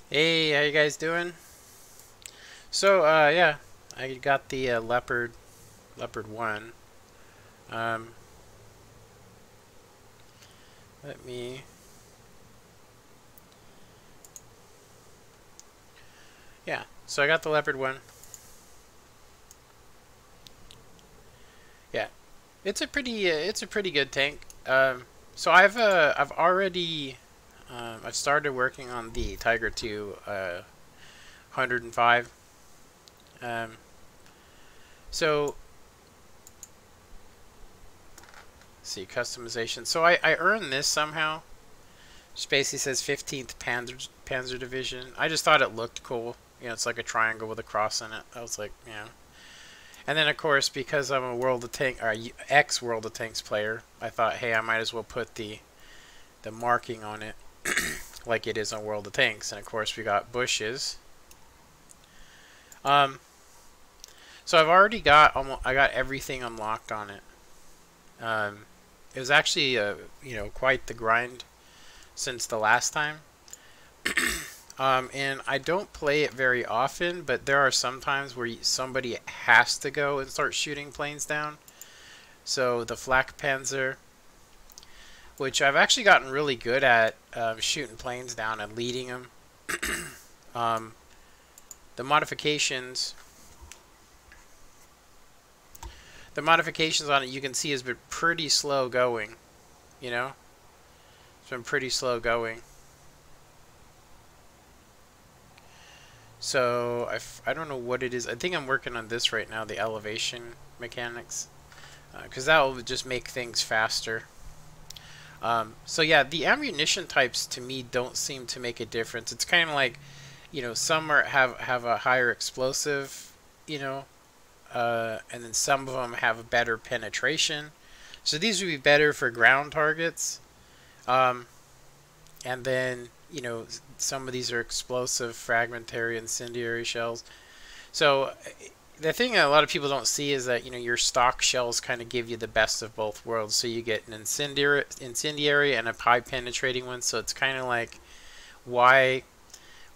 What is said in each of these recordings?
Hey, how you guys doing? So, yeah, I got the Leopard 1. Um, let me, yeah. So I got the Leopard 1. Yeah, it's a pretty good tank. So I've already, I've started working on the Tiger 2, 105. Um, so let's see customization. So I earned this somehow. Just basically says 15th Panzer Division. I just thought it looked cool. You know, it's like a triangle with a cross in it. I was like, yeah. And then of course, because I'm a World of Tank or ex World of Tanks player, I thought, hey, I might as well put the marking on it like it is on World of Tanks. And of course, we got bushes. Um, so I've already got I got everything unlocked on it. Um, it was actually quite the grind since the last time. And I don't play it very often, but there are some times where somebody has to go and start shooting planes down. So the Flak Panzer, which I've actually gotten really good at shooting planes down and leading them. um, the modifications, the modifications on it, you can see has been pretty slow going. You know, it's been pretty slow going. So I don't know what it is. I think I'm working on this right now, the elevation mechanics, because that will just make things faster. So yeah, the ammunition types to me don't seem to make a difference. It's kind of like, some have a higher explosive, and then some of them have a better penetration. So these would be better for ground targets. Um, and then some of these are explosive, fragmentary, incendiary shells. So the thing a lot of people don't see is that your stock shells kind of give you the best of both worlds. So you get an incendiary and a high penetrating one. So it's kind of like why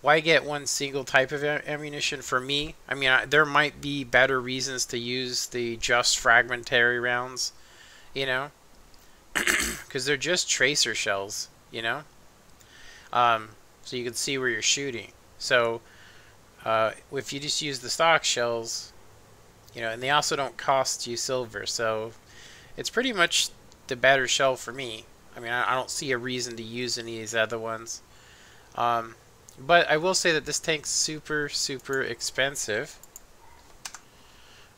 get one single type of ammunition? For me, I mean, there might be better reasons to use the just fragmentary rounds, you know, because they're just tracer shells, so you can see where you're shooting. So if you just use the stock shells, and they also don't cost you silver, so it's pretty much the better shell for me. I mean, I don't see a reason to use any of these other ones. Um, but I will say that this tank's super, super expensive.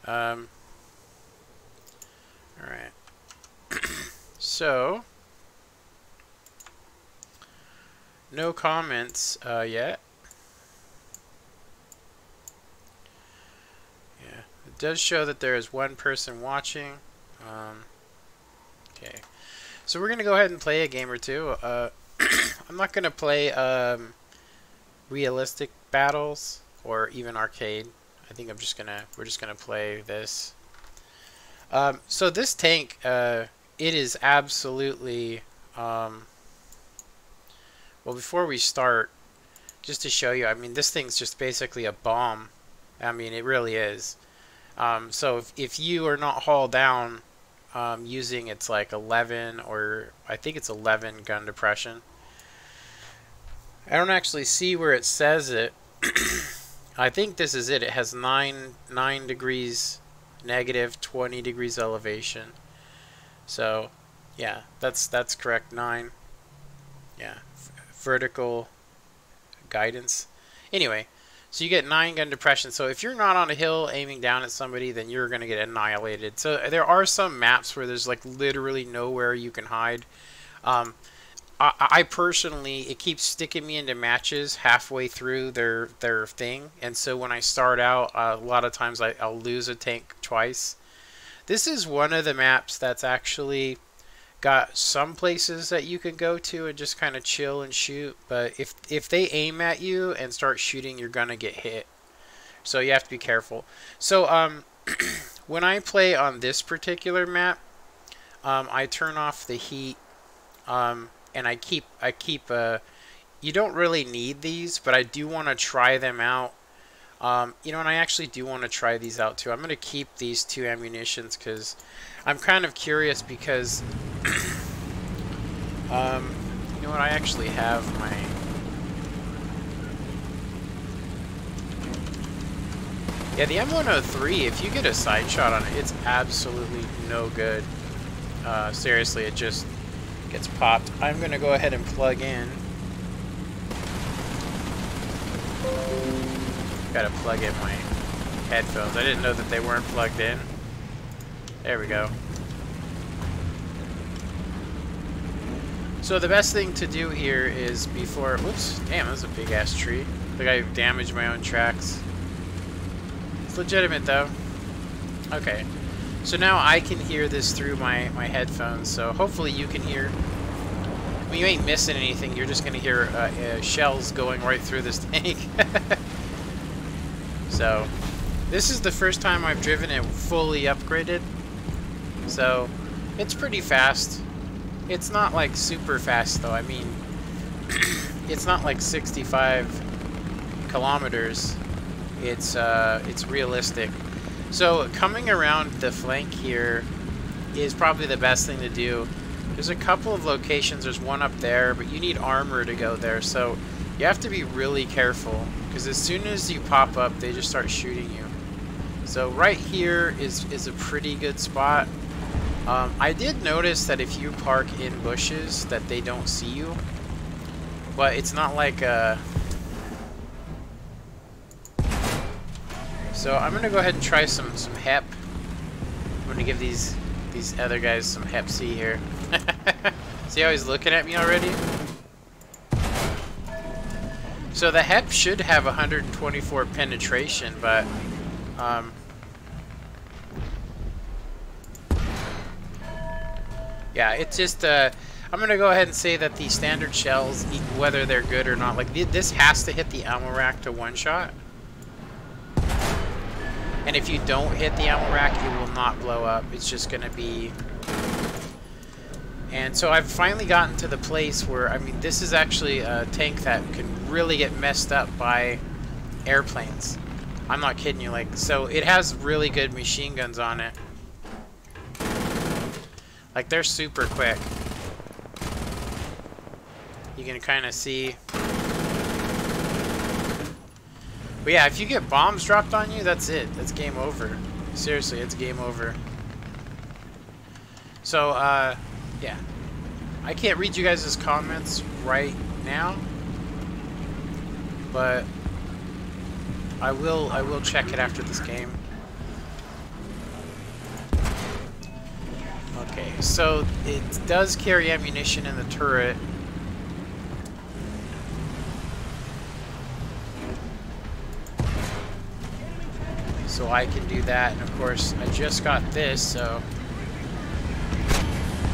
Um, Alright. So, no comments yet. Yeah, it does show that there is one person watching. Okay, so we're gonna go ahead and play a game or two. I'm not gonna play realistic battles or even arcade. I think we're just gonna play this. So this tank, it is absolutely. Well, before we start, just to show you, I mean, this thing's just basically a bomb. I mean, it really is. So if you are not hauled down using its like 11 or I think it's 11 gun depression. I don't actually see where it says it. I think this is it. It has 9 degrees negative, 20 degrees elevation. So yeah, that's correct. 9. Yeah, vertical guidance. Anyway, so you get 9 gun depression. So if you're not on a hill aiming down at somebody, then you're going to get annihilated. So there are some maps where there's like literally nowhere you can hide. I personally, it keeps sticking me into matches halfway through their thing. And so when I start out, a lot of times I'll lose a tank twice. This is one of the maps that's actually got some places that you can go to and just kind of chill and shoot, but if they aim at you and start shooting, you're gonna get hit. So you have to be careful. So when I play on this particular map, I turn off the heat, and I keep you don't really need these, but I do want to try them out. You know, and I actually do want to try these out too. I'm going to keep these 2 ammunitions because I'm kind of curious because, you know what, I actually have my... Yeah, the M103, if you get a side shot on it, it's absolutely no good. Seriously, it just gets popped. I'm going to go ahead and plug in. Gotta plug in my headphones. I didn't know that they weren't plugged in. There we go. So the best thing to do here is before... Whoops. Damn, that was a big-ass tree. I think I damaged my own tracks. It's legitimate, though. Okay. So now I can hear this through my headphones, so hopefully you can hear... I mean, you ain't missing anything. You're just going to hear shells going right through this tank. So, this is the first time I've driven it fully upgraded. So, it's pretty fast. It's not like super fast though. I mean, it's not like 65 kilometers. It's realistic. So, coming around the flank here is probably the best thing to do. There's a couple of locations. There's one up there, but you need armor to go there. So, you have to be really careful. Because as soon as you pop up, they just start shooting you. So right here is a pretty good spot. I did notice that if you park in bushes that they don't see you. But it's not like So I'm going to go ahead and try some Hep. I'm going to give these other guys some Hep C here. See how he's looking at me already? So the Hep should have 124 penetration, but yeah, it's just I'm gonna go ahead and say that the standard shells, whether they're good or not, like this has to hit the ammo rack to one shot, and if you don't hit the ammo rack, it will not blow up. It's just gonna be. And so I've finally gotten to the place where, I mean, this is actually a tank that can really get messed up by airplanes. I'm not kidding you. Like, so it has really good machine guns on it. Like, they're super quick. You can kind of see. But yeah, if you get bombs dropped on you, that's it. That's game over. Seriously, it's game over. So, yeah. I can't read you guys' comments right now, but I will check it after this game. Okay, so it does carry ammunition in the turret. So I can do that, and of course I just got this, so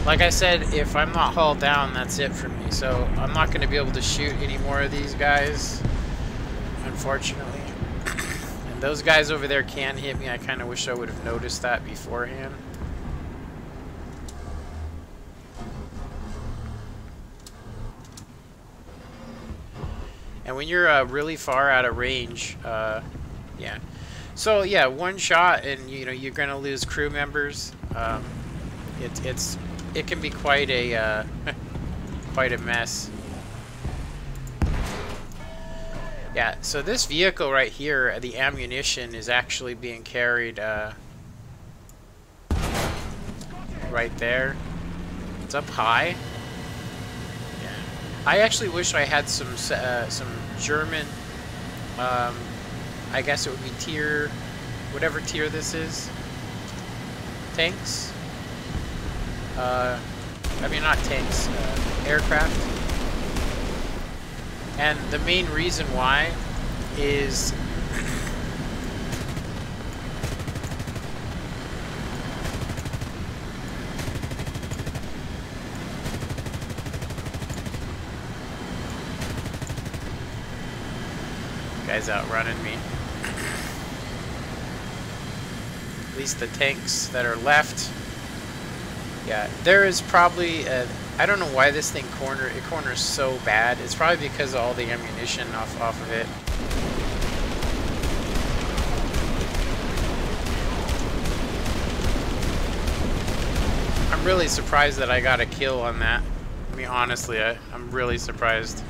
like I said, if I'm not hauled down, that's it for me. So I'm not going to be able to shoot any more of these guys, unfortunately. And those guys over there can hit me. I kind of wish I would have noticed that beforehand. And when you're really far out of range, yeah. So yeah, one shot, and you know you're going to lose crew members. It can be quite a quite a mess. Yeah, so this vehicle right here, the ammunition is actually being carried right there. It's up high. Yeah, I actually wish I had some German. I guess it would be tier, whatever tier this is. Tanks. I mean, not tanks, aircraft. And the main reason why is guy's outrunning me. At least the tanks that are left. Yeah, there is probably I don't know why this thing corners so bad. It's probably because of all the ammunition off of it. I'm really surprised that I got a kill on that. I mean, honestly, I'm really surprised.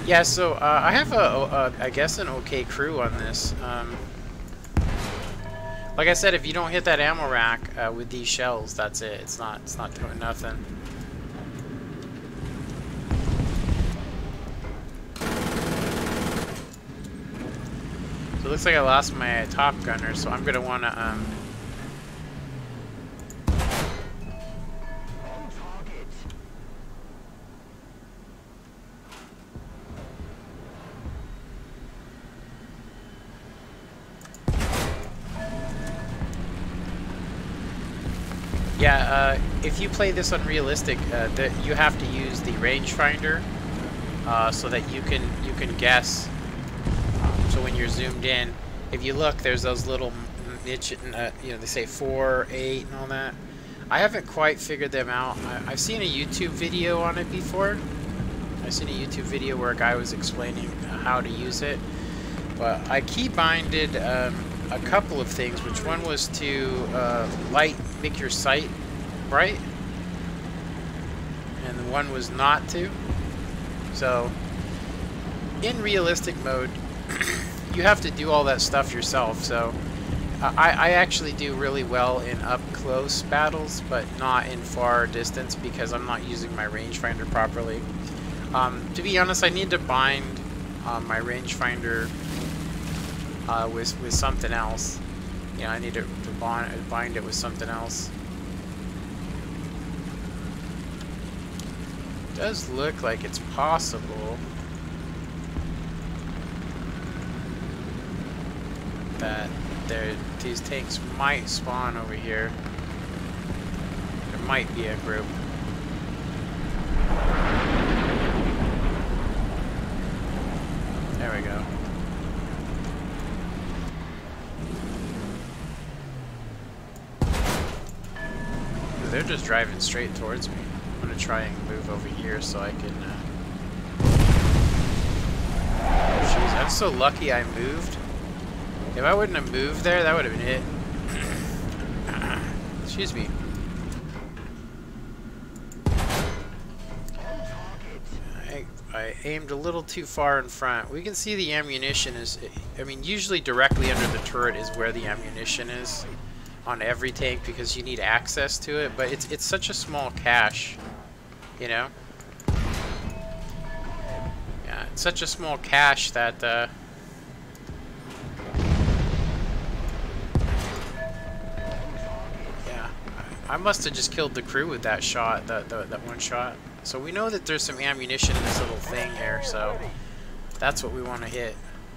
Yeah, so I have I guess an okay crew on this. Like I said, if you don't hit that ammo rack with these shells, that's it. It's not doing nothing. So it looks like I lost my top gunner, so I'm gonna wanna yeah, if you play this on realistic, you have to use the rangefinder so that you can guess. So when you're zoomed in, if you look, there's those little niche, you know, they say 4, 8, and all that. I haven't quite figured them out. I've seen a YouTube video on it before. I've seen a YouTube video where a guy was explaining how to use it. But I keybinded a couple of things, which one was to make your sight bright, and the one was not to. So in realistic mode, you have to do all that stuff yourself. So I actually do really well in up close battles, but not in far distance because I'm not using my rangefinder properly. To be honest, I need to bind my rangefinder with something else. You know, I need to bind it with something else. It does look like it's possible that these tanks might spawn over here. There might be a group. There we go. They're just driving straight towards me. I'm gonna try and move over here so I can. Jeez, I'm so lucky I moved. If I wouldn't have moved there, that would have been it. Excuse me. I aimed a little too far in front. We can see the ammunition is. I mean, usually directly under the turret is where the ammunition is on every tank because you need access to it. But it's such a small cache, you know. Yeah, it's such a small cache that. I must have just killed the crew with that shot, that one shot. So we know that there's some ammunition in this little thing here, so that's what we want to hit.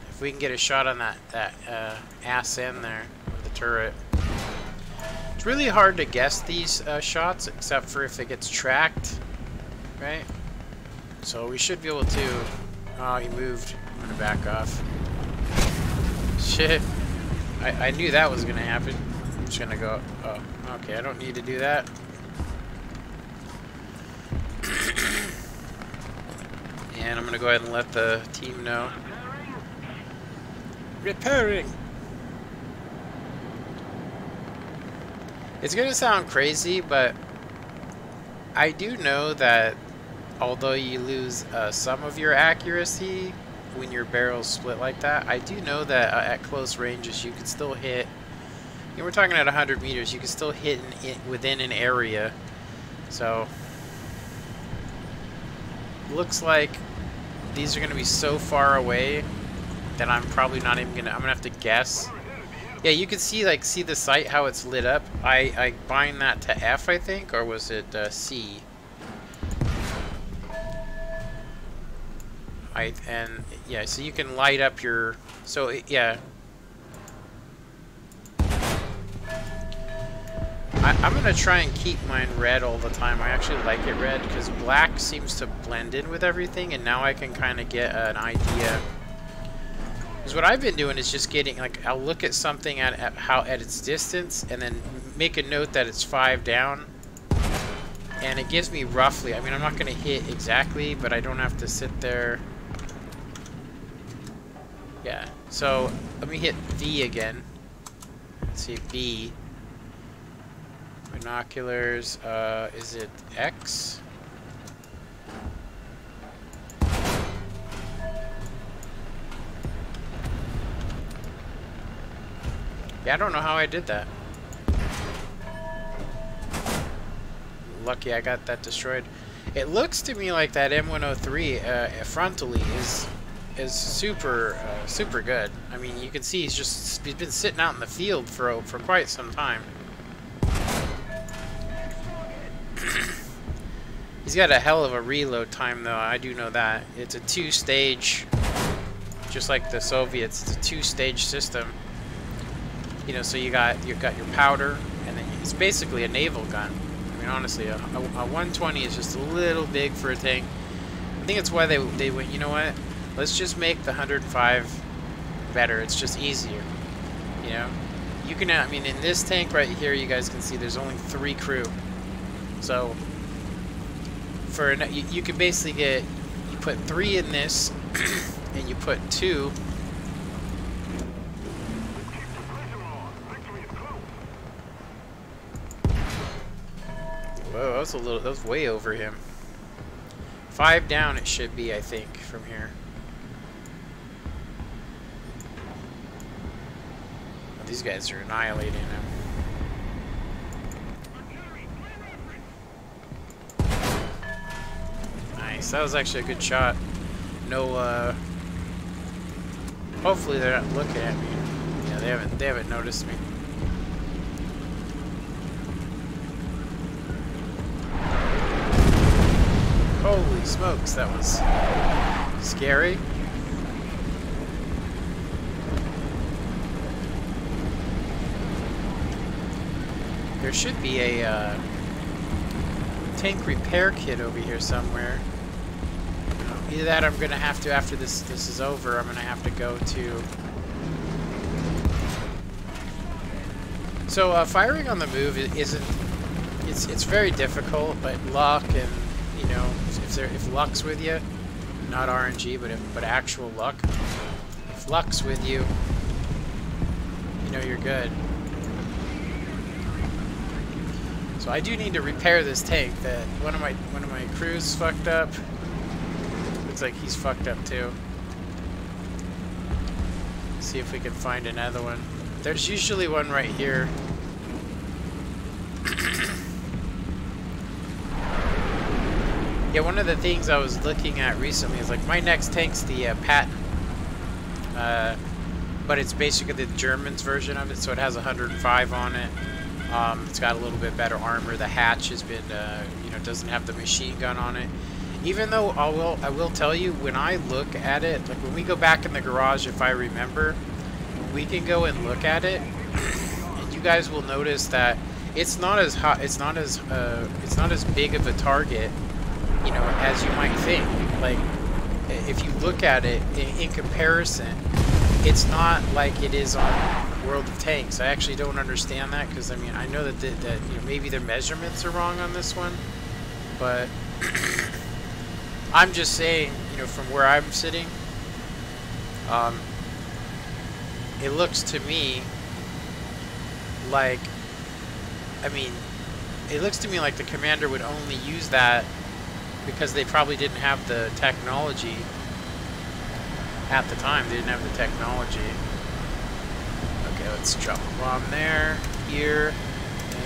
If we can get a shot on that ass end there with the turret. It's really hard to guess these shots, except for if it gets tracked, right? So we should be able to. Oh, he moved. I'm gonna back off. Shit. I knew that was gonna happen. I'm just gonna go. Oh, okay. I don't need to do that. And I'm gonna go ahead and let the team know. Repairing. It's gonna sound crazy, but I do know that although you lose some of your accuracy when your barrels split like that, I do know that at close ranges you can still hit. You know, we're talking at 100 meters. You can still hit within an area. So looks like these are going to be so far away that I'm probably not even gonna. I'm gonna have to guess. Yeah, you can see see the sight how it's lit up. I bind that to F, I think, or was it C? And yeah, so you can light up your. So yeah. I'm gonna try and keep mine red all the time. I actually like it red because black seems to blend in with everything, and now I can kind of get an idea. Because what I've been doing is just getting, like, I'll look at something at its distance and then make a note that it's 5 down. And it gives me roughly, I mean, I'm not going to hit exactly, but I don't have to sit there. Yeah, so let me hit V again. Let's see, B. Binoculars, is it X? Yeah, I don't know how I did that. Lucky I got that destroyed. It looks to me like that M103 frontally is super super good. I mean, you can see he's been sitting out in the field for quite some time. He's got a hell of a reload time, though. I do know that. It's a 2-stage, just like the Soviets. It's a 2-stage system. You know, so you've got your powder, and then it's basically a naval gun. I mean, honestly, a 120 is just a little big for a tank. I think it's why they went, you know what? Let's just make the 105 better. It's just easier. You know, you can. I mean, in this tank right here, you guys can see there's only 3 crew. So for you can basically get, you put 3 in this, and you put 2. Whoa, that was way over him. 5 down it should be, I think, from here. Oh, these guys are annihilating him. Nice, that was actually a good shot. No, hopefully they're not looking at me. Yeah, they haven't noticed me. Holy smokes, that was scary. There should be a tank repair kit over here somewhere. Either that or I'm gonna have to, after this is over, I'm gonna have to go to... So firing on the move isn't... It's very difficult, but luck and, you know, if luck's with you, not RNG, but actual luck. If luck's with you, you know you're good. So I do need to repair this tank. That one of my crews fucked up. Looks like he's fucked up too. See if we can find another one. There's usually one right here. Yeah, one of the things I was looking at recently is like my next tank's the Patton, but it's basically the Germans version of it, so it has 105 on it. It's got a little bit better armor. The hatch has been, you know, doesn't have the machine gun on it. Even though I will tell you, when I look at it, like when we go back in the garage, if I remember, we can go and look at it, and you guys will notice that it's not as hot. It's not as big of a target, you know, as you might think. Like, if you look at it in comparison, it's not like it is on World of Tanks. I actually don't understand that, because I mean, I know that you know, maybe their measurements are wrong on this one, but I'm just saying, you know, from where I'm sitting, it looks to me like, I mean, it looks to me like the commander would only use that because they probably didn't have the technology at the time. They didn't have the technology. Okay, let's drop a bomb there, here,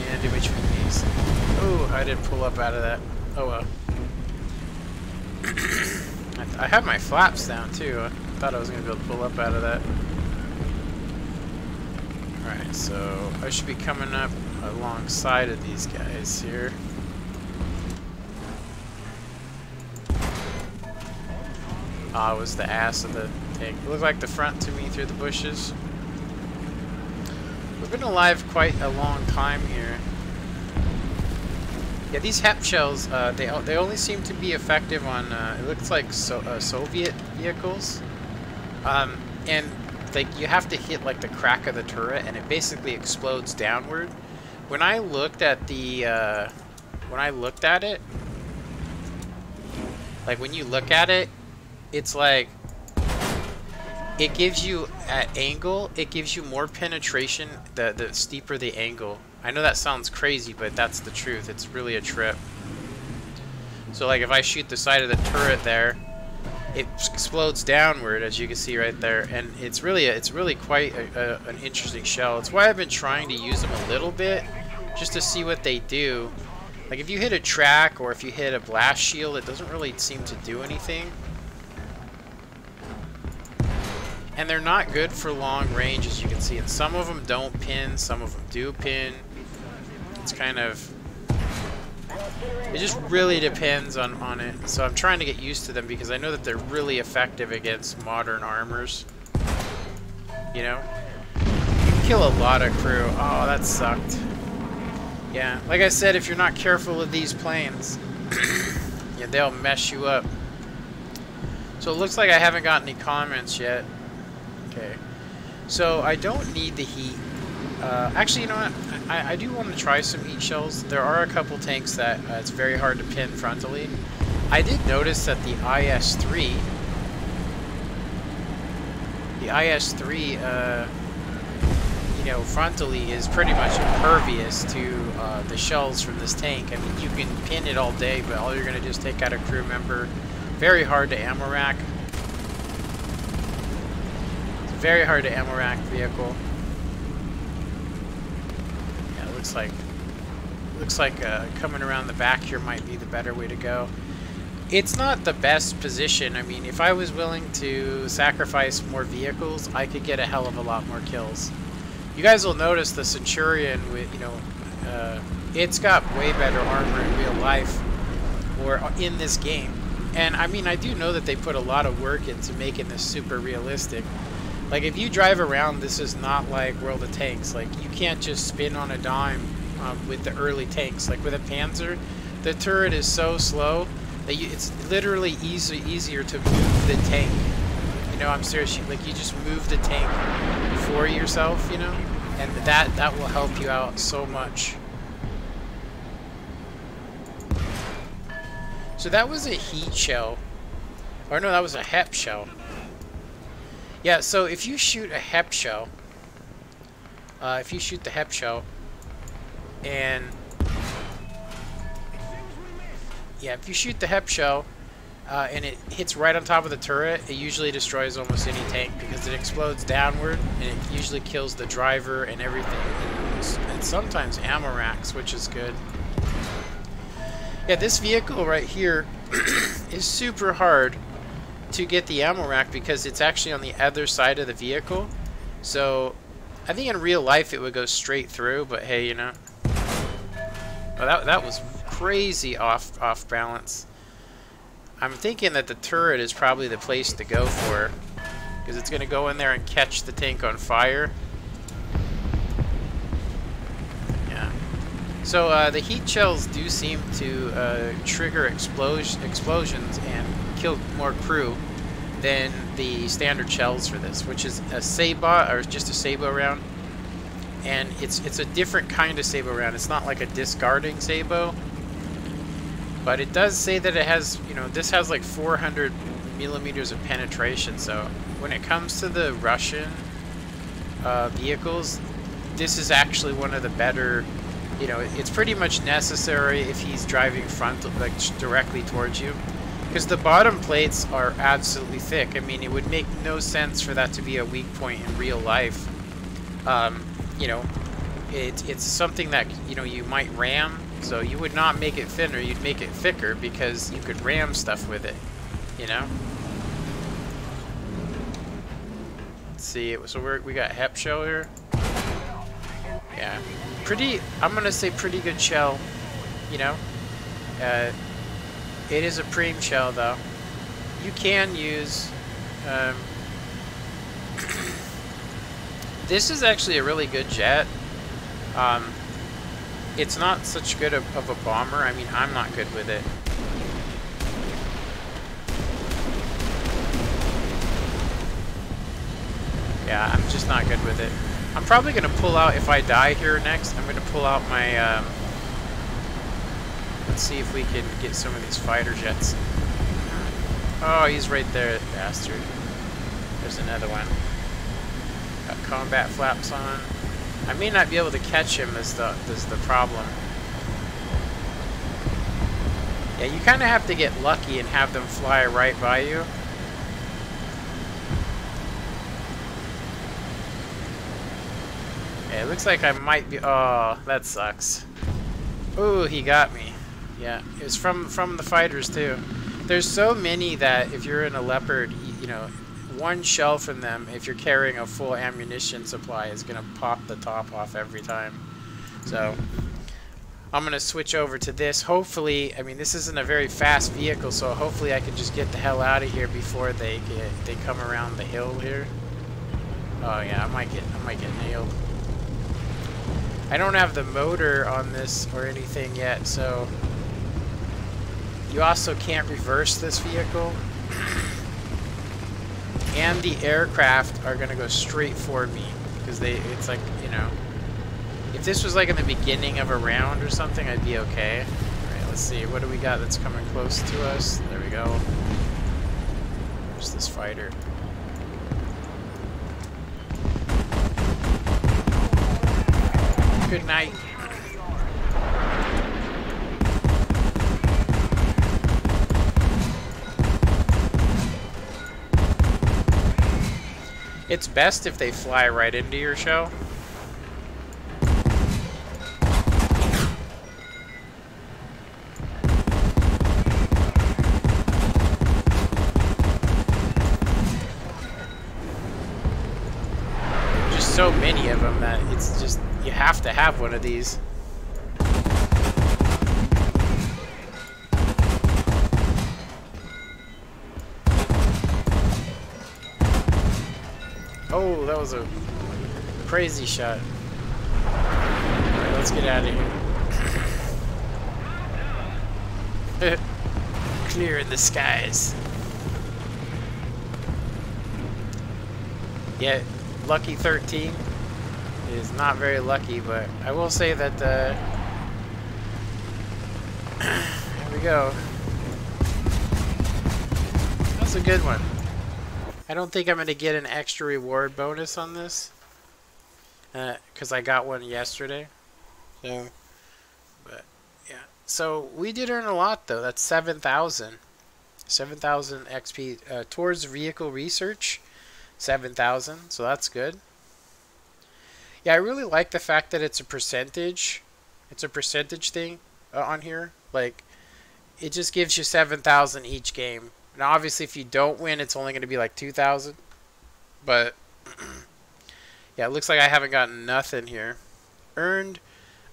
and in between these. Oh, I didn't pull up out of that. Oh well. I have my flaps down too. I thought I was going to be able to pull up out of that. Alright, so I should be coming up alongside of these guys here. Ah, it was the ass of the tank. It looked like the front to me through the bushes. We've been alive quite a long time here. Yeah, these HEP shells, they only seem to be effective on, it looks like Soviet vehicles. And like you have to hit like the crack of the turret, and it basically explodes downward. When I looked at the, like when you look at it, it's like, it gives you, at angle, it gives you more penetration the steeper the angle. I know that sounds crazy, but that's the truth. It's really a trip. So like if I shoot the side of the turret there, it explodes downward, as you can see right there, and it's really quite an interesting shell. It's why I've been trying to use them a little bit, just to see what they do. Like if you hit a track or if you hit a blast shield, it doesn't really seem to do anything. And they're not good for long range, as you can see. And some of them don't pin, some of them do pin. It's kind of... It just really depends on it. So I'm trying to get used to them because I know that they're really effective against modern armors. You know? You can kill a lot of crew. Oh, that sucked. Yeah, like I said, if you're not careful with these planes, yeah, they'll mess you up. So it looks like I haven't got any comments yet. Okay. So I don't need the heat. Actually, you know what? I do want to try some heat shells. There are a couple tanks that it's very hard to pin frontally. I did notice that the IS-3, you know, frontally is pretty much impervious to the shells from this tank. I mean, you can pin it all day, but all you're going to do is take out a crew member. Very hard to ammo rack. It's a very hard to ammo rack vehicle. Yeah, it looks like coming around the back here might be the better way to go. It's not the best position. I mean, if I was willing to sacrifice more vehicles, I could get a hell of a lot more kills. You guys will notice the Centurion with, you know, it's got way better armor in real life or in this game. And I mean, I do know that they put a lot of work into making this super realistic. Like if you drive around, this is not like World of Tanks. Like you can't just spin on a dime with the early tanks. Like with a Panzer, the turret is so slow that it's literally easier to move the tank. You know, I'm serious. Like you just move the tank for yourself, you know, and that will help you out so much. So that was a heat shell, or no, that was a HEP shell. Yeah, so if you shoot a HEP shell, if you shoot the HEP shell, and yeah, if you shoot the HEP shell, and it hits right on top of the turret, it usually destroys almost any tank because it explodes downward, and it usually kills the driver and everything, and sometimes ammo racks, which is good. Yeah, this vehicle right here is super hard to get the ammo rack because it's actually on the other side of the vehicle. So I think in real life it would go straight through, but hey, you know. Well, that was crazy off balance. I'm thinking that the turret is probably the place to go for, because it's going to go in there and catch the tank on fire. Yeah. So the heat shells do seem to trigger explosions and kill more crew than the standard shells for this, which is a Sabot, or just a Sabot round. And it's a different kind of Sabot round. It's not like a discarding Sabot. But it does say that it has, you know, this has like 400 millimeters of penetration. So when it comes to the Russian vehicles, this is actually one of the better, you know, it's pretty much necessary if he's driving front, like directly towards you. Because the bottom plates are absolutely thick. I mean, it would make no sense for that to be a weak point in real life. You know, it's something that, you know, you might ram. So you would not make it thinner, you'd make it thicker because you could ram stuff with it, you know? Let's see, so we got HEP shell here. Yeah, I'm gonna say pretty good shell, you know? It is a preem shell though. You can use, this is actually a really good jet. It's not such good of a bomber. I mean, I'm not good with it. Yeah, I'm just not good with it. I'm probably going to pull out, if I die here next, I'm going to pull out my, let's see if we can get some of these fighter jets. Oh, he's right there, bastard. There's another one. Got combat flaps on. I may not be able to catch him is the problem. Yeah, you kind of have to get lucky and have them fly right by you. Yeah, it looks like I might be... Oh, that sucks. Ooh, he got me. Yeah, it was from the fighters too. There's so many that if you're in a Leopard, you know, one shell from them, if you're carrying a full ammunition supply, is going to pop the top off every time. So, I'm going to switch over to this. Hopefully, I mean, this isn't a very fast vehicle, so hopefully I can just get the hell out of here before they come around the hill here. Oh yeah, I might get nailed. I don't have the motor on this or anything yet, so you also can't reverse this vehicle. And the aircraft are gonna go straight for me because it's like, you know, if this was like in the beginning of a round or something, I'd be okay. Alright, let's see, what do we got that's coming close to us? There we go. There's this fighter. Good night. It's best if they fly right into your shell. Just so many of them that it's just, you have to have one of these. Oh, that was a crazy shot. Alright, let's get out of here. Clear in the skies. Yeah, lucky 13 is not very lucky, but I will say that here we go. That's a good one. I don't think I'm going to get an extra reward bonus on this because I got one yesterday. So, but yeah. So we did earn a lot though. That's 7,000. 7,000 XP towards vehicle research. 7,000. So that's good. Yeah, I really like the fact that it's a percentage. It's a percentage thing on here. Like, it just gives you 7,000 each game. Now, obviously, if you don't win, it's only going to be like 2,000. But, yeah, it looks like I haven't gotten nothing here. Earned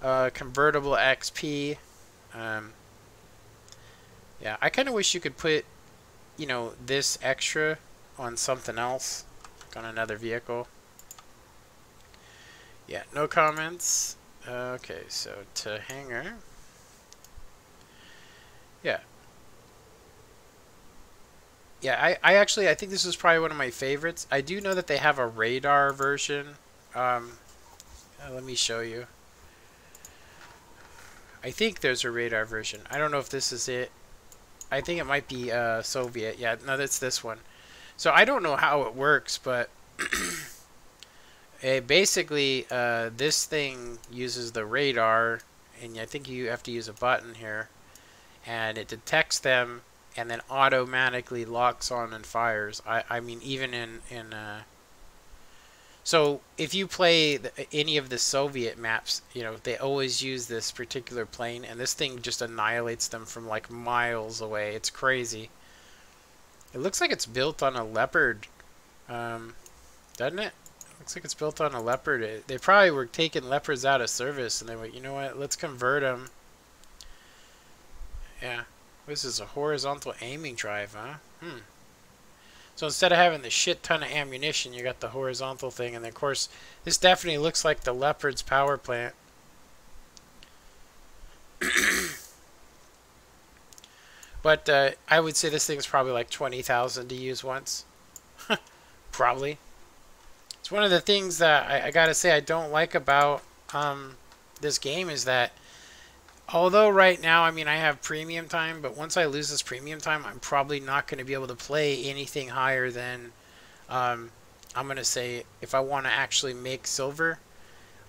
convertible XP. Yeah, I kind of wish you could put, you know, this extra on something else. Like on another vehicle. Yeah, no comments. Okay, so to hangar. Yeah. Yeah, I think this is probably one of my favorites. I do know that they have a radar version. Let me show you. I think there's a radar version. I don't know if this is it. I think it might be Soviet. Yeah, no, that's this one. So I don't know how it works, but basically this thing uses the radar, and I think you have to use a button here, and it detects them and then automatically locks on and fires. I mean, even in so if you play any of the Soviet maps, you know, they always use this particular plane, and this thing just annihilates them from like miles away. It's crazy. It looks like it's built on a Leopard, doesn't it? Looks like it's built on a Leopard. They probably were taking Leopards out of service, and they went, you know what, let's convert them. Yeah. This is a horizontal aiming drive, huh? So instead of having the shit ton of ammunition, you got the horizontal thing. And then, of course, this definitely looks like the Leopard's power plant. But I would say this thing's probably like 20,000 to use once. Probably. It's It's one of the things that I gotta say I don't like about this game is that although right now, I mean, I have premium time, but once I lose this premium time, I'm probably not going to be able to play anything higher than, I'm going to say, if I want to actually make silver,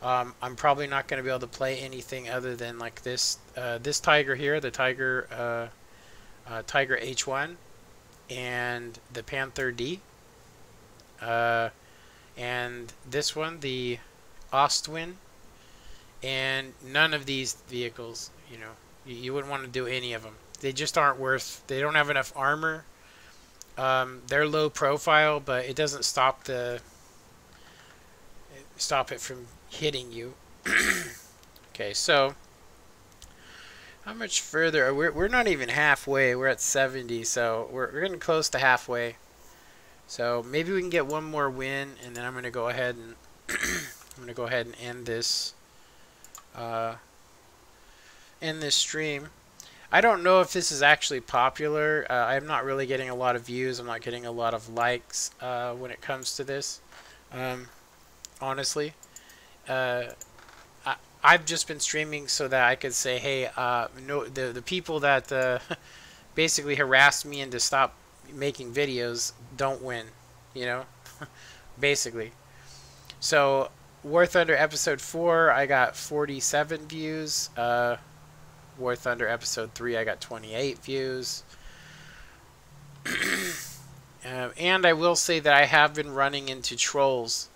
I'm probably not going to be able to play anything other than like this tiger here, the tiger, tiger H1, and the Panther D, and this one, the Ostwin. And none of these vehicles, you know, you wouldn't want to do any of them. They just aren't worth, they don't have enough armor. They're low profile, but it doesn't stop it from hitting you. Okay, so how much further? We're not even halfway. We're at 70, so we're getting close to halfway. So maybe we can get one more win, and then I'm going to go ahead and end this. In this stream. I don't know if this is actually popular. I'm not really getting a lot of views. I'm not getting a lot of likes when it comes to this. Honestly, I've just been streaming so that I could say, hey, no, the people that basically harassed me into stop making videos don't win, you know, basically. So War Thunder episode 4, I got 47 views. War Thunder episode 3, I got 28 views. And I will say that I have been running into trolls.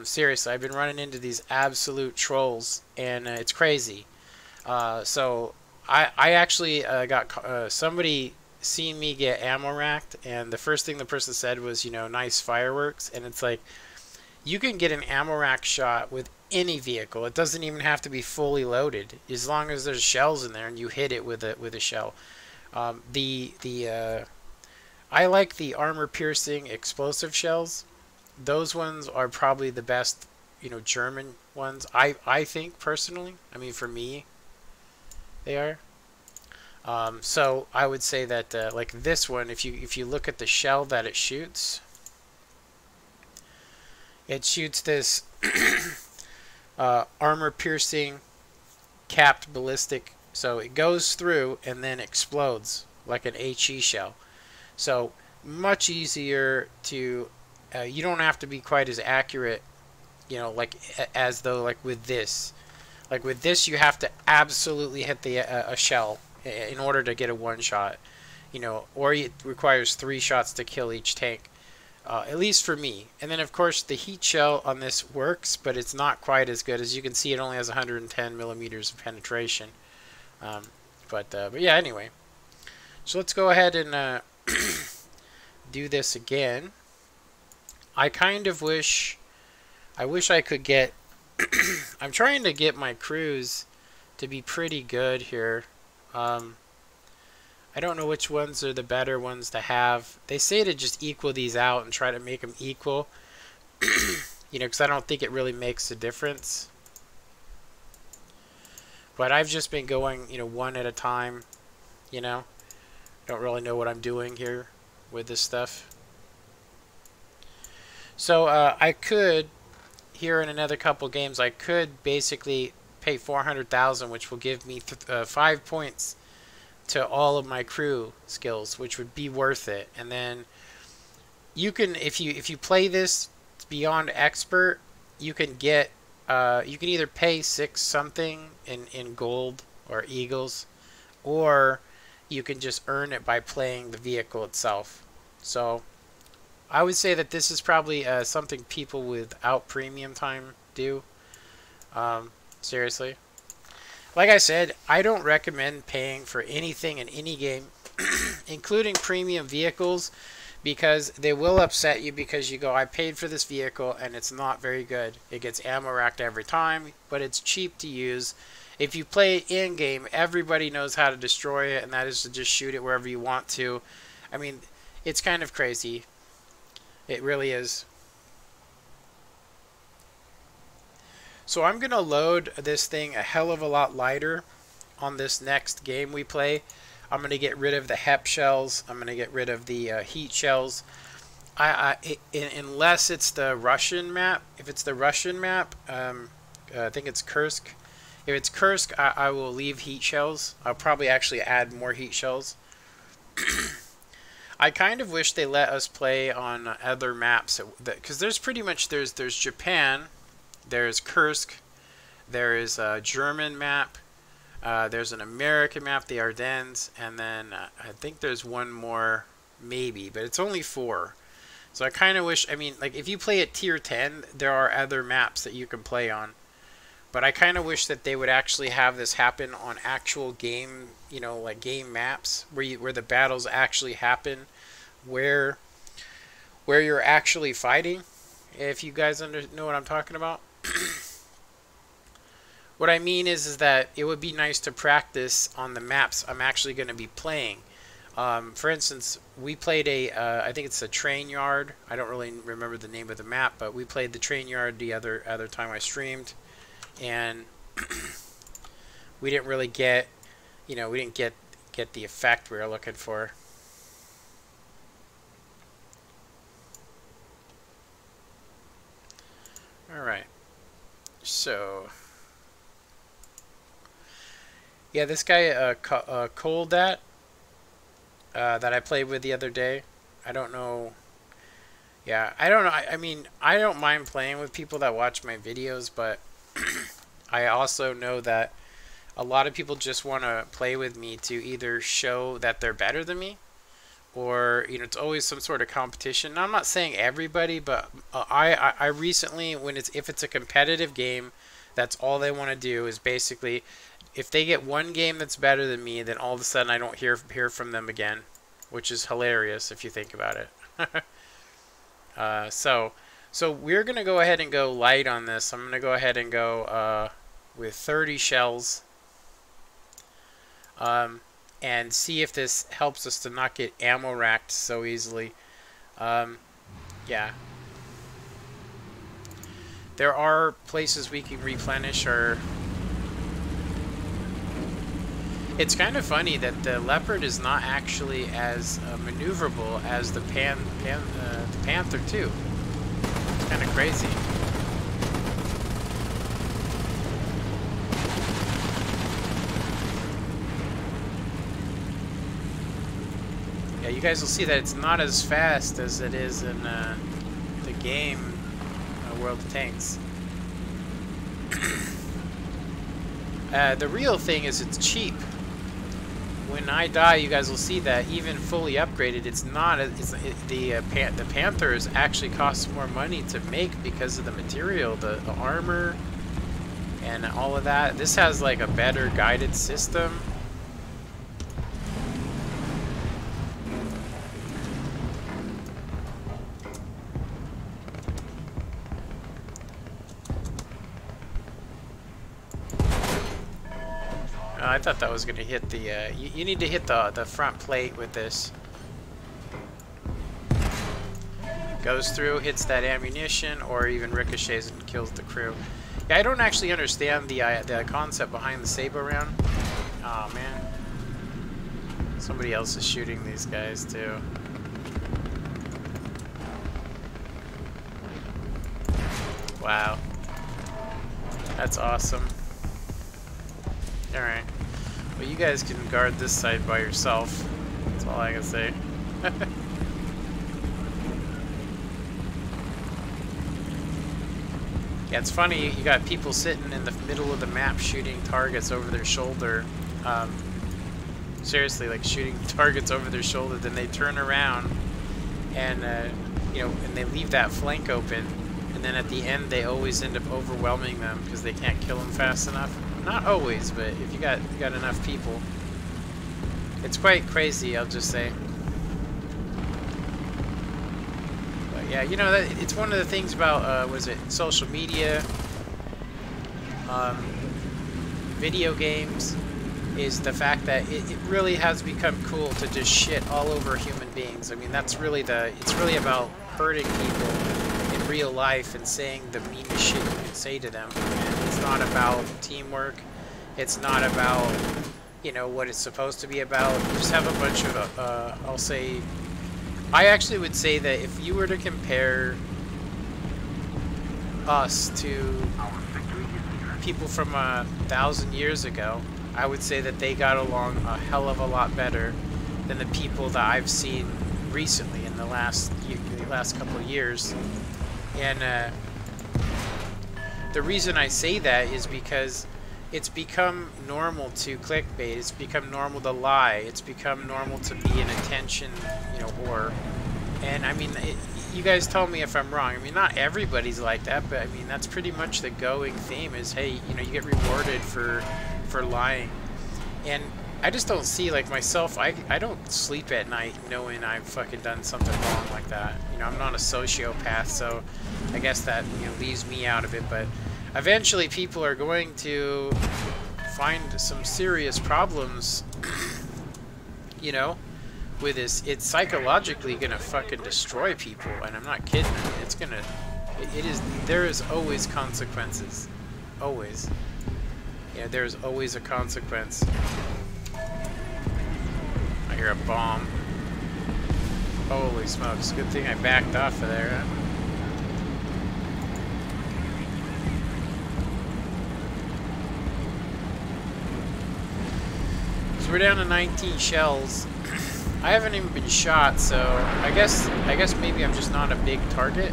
Seriously, I've been running into these absolute trolls, and it's crazy. So I actually got somebody seen me get ammo racked, and the first thing the person said was, you know, nice fireworks, and it's like, you can get an ammo rack shot with any vehicle. It doesn't even have to be fully loaded, as long as there's shells in there and you hit it with a shell. I like the armor-piercing explosive shells. Those ones are probably the best, you know, German ones. I think personally. I mean, for me, they are. So I would say that like this one, if you look at the shell that it shoots. It shoots this armor-piercing capped ballistic. So it goes through and then explodes like an HE shell. So much easier to... you don't have to be quite as accurate, you know, like as though like with this. Like with this, you have to absolutely hit the a shell in order to get a one-shot. You know, or it requires 3 shots to kill each tank. At least for me. And then, of course, the heat shell on this works, but it's not quite as good. As you can see, it only has 110 millimeters of penetration. But yeah, anyway. So let's go ahead and do this again. I kind of wish... I wish I could get... I'm trying to get my crews to be pretty good here. I don't know which ones are the better ones to have. They say to just equal these out and try to make them equal. You know, because I don't think it really makes a difference. But I've just been going, you know, one at a time. You know, don't really know what I'm doing here with this stuff. So I could, here in another couple games, I could basically pay 400,000, which will give me 5 points to all of my crew skills, which would be worth it. And then you can, if you play this beyond expert, you can get you can either pay 6 something in gold or eagles, or you can just earn it by playing the vehicle itself. So I would say that this is probably something people without premium time do. Seriously. Like I said, I don't recommend paying for anything in any game, including premium vehicles, because they will upset you because you go, I paid for this vehicle and it's not very good. It gets ammo racked every time, but it's cheap to use. If you play it in-game, everybody knows how to destroy it, and that is to just shoot it wherever you want to. I mean, it's kind of crazy. It really is. So I'm going to load this thing a hell of a lot lighter on this next game we play. I'm going to get rid of the HEP shells. I'm going to get rid of the heat shells. unless it's the Russian map. If it's the Russian map, I think it's Kursk. If it's Kursk, I will leave heat shells. I'll probably actually add more heat shells. I kind of wish they let us play on other maps, because there's pretty much there's Japan, there's Kursk, there is a German map, there's an American map, the Ardennes, and then I think there's one more maybe, but it's only 4. So I kind of wish, I mean, like if you play at tier 10, there are other maps that you can play on. But I kind of wish that they would actually have this happen on actual game, you know, like game maps where the battles actually happen, where you're actually fighting. If you guys know what I'm talking about. What I mean is that it would be nice to practice on the maps I'm actually going to be playing. For instance, we played I think it's a train yard. I don't really remember the name of the map, but we played the train yard the other time I streamed. And we didn't really get, you know, we didn't get the effect we were looking for. All right, so yeah, this guy Koldat that I played with the other day. I don't know. Yeah, I don't know. I mean, I don't mind playing with people that watch my videos, but I also know that a lot of people just want to play with me to either show that they're better than me, or, you know, it's always some sort of competition. Now, I'm not saying everybody, but I recently, if it's a competitive game, that's all they want to do is basically, if they get one game that's better than me, then all of a sudden I don't hear from them again, which is hilarious if you think about it. So we're going to go ahead and go light on this. I'm going to go ahead and go with 30 shells. And see if this helps us to not get ammo racked so easily. Yeah. There are places we can replenish our... It's kind of funny that the Leopard is not actually as maneuverable as the Panther too. It's kind of crazy. Yeah, you guys will see that it's not as fast as it is in the game World of Tanks. The real thing is it's cheap. When I die, you guys will see that even fully upgraded, it's not. The Panthers actually cost more money to make because of the material, the armor, and all of that. This has like a better guided system. I thought that was going to hit the... you need to hit the front plate with this. Goes through, hits that ammunition, or even ricochets and kills the crew. Yeah, I don't actually understand the concept behind the saber round. Oh man. Somebody else is shooting these guys too. Wow. That's awesome. Alright. Well, you guys can guard this side by yourself. That's all I can say. Yeah, it's funny, you got people sitting in the middle of the map shooting targets over their shoulder. Seriously, like shooting targets over their shoulder, then they turn around and, you know, and they leave that flank open. And then at the end, they always end up overwhelming them because they can't kill them fast enough. Not always, but if you got enough people, it's quite crazy. I'll just say. But yeah, you know, it's one of the things about was it social media, video games, is the fact that it really has become cool to just shit all over human beings. I mean, that's really it's really about hurting people in real life and saying the meanest shit you can say to them. And it's not about teamwork. It's not about, you know, what it's supposed to be about. You just have a bunch of, I'll say, I actually would say that if you were to compare us to people from 1,000 years ago, I would say that they got along a hell of a lot better than the people that I've seen recently in the last couple of years. And the reason I say that is because it's become normal to clickbait. It's become normal to lie. It's become normal to be an attention, whore. And I mean, you guys tell me if I'm wrong. I mean, not everybody's like that, but I mean, that's pretty much the going theme is, hey, you get rewarded for lying. And I just don't see, like myself, I don't sleep at night knowing I've fucking done something wrong like that. I'm not a sociopath, so I guess that, leaves me out of it. But eventually people are going to find some serious problems, with this. It's psychologically gonna fucking destroy people, and I'm not kidding. It's gonna, there is always consequences. Always. There's always a consequence. I hear a bomb. Holy smokes, good thing I backed off of there, huh? So we're down to 19 shells. I haven't even been shot, so I guess maybe I'm just not a big target.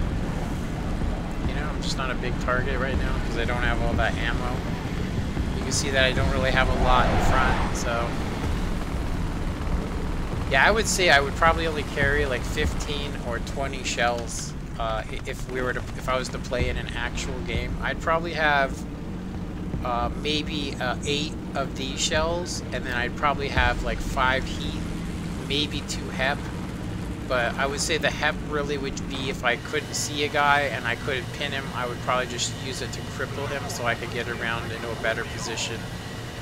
I'm just not a big target right now because I don't have all that ammo. You can see that I don't really have a lot in front, so yeah, I would say I would probably only carry like 15 or 20 shells if I was to play in an actual game. I'd probably have maybe 8 of these shells, and then I'd probably have like 5 heat, maybe 2 hep. But I would say the hep really would be if I couldn't see a guy and I couldn't pin him, I would probably just use it to cripple him so I could get around into a better position